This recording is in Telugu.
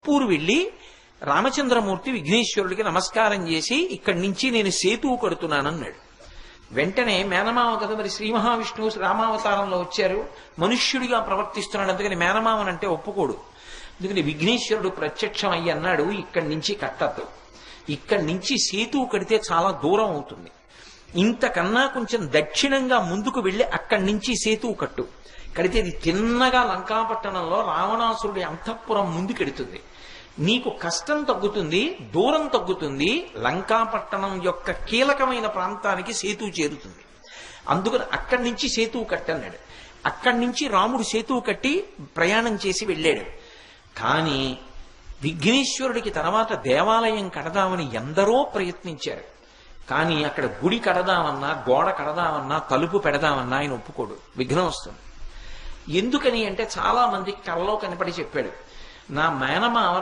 పూరు వెళ్ళి రామచంద్రమూర్తి విఘ్నేశ్వరుడికి నమస్కారం చేసి ఇక్కడి నుంచి నేను సేతువు కడుతున్నానన్నాడు. వెంటనే మేనమామ కదా మరి శ్రీ మహావిష్ణువు రామావతారంలో వచ్చారు, మనుష్యుడిగా ప్రవర్తిస్తున్నాడు, అందుకని మేనమామనంటే ఒప్పుకోడు. అందుకని విఘ్నేశ్వరుడు ప్రత్యక్షం అయ్యి అన్నాడు, ఇక్కడి నుంచి కట్టద్దు, ఇక్కడి నుంచి సేతువు కడితే చాలా దూరం అవుతుంది, ఇంతకన్నా కొంచెం దక్షిణంగా ముందుకు వెళ్ళి అక్కడి నుంచి సేతువు కట్టు, కడితే ఇది తిన్నగా లంకాపట్టణంలో రావణాసురుడి అంతఃపురం ముందుకెడుతుంది, నీకు కష్టం తగ్గుతుంది, దూరం తగ్గుతుంది, లంకాపట్టణం యొక్క కీలకమైన ప్రాంతానికి సేతువు చేరుతుంది, అందుకని అక్కడి నుంచి సేతువు కట్టన్నాడు. అక్కడి నుంచి రాముడు సేతువు కట్టి ప్రయాణం చేసి వెళ్ళాడు. కానీ విఘ్నేశ్వరుడికి తర్వాత దేవాలయం కడదామని ఎందరో ప్రయత్నించారు. కానీ అక్కడ గుడి కడదామన్నా, గోడ కడదామన్నా, తలుపు పెడదామన్నా ఆయన ఒప్పుకోడు, విఘ్నం వస్తుంది. ఎందుకని అంటే చాలా మందికి కలలో కనపడి చెప్పాడు, నా మేనమావ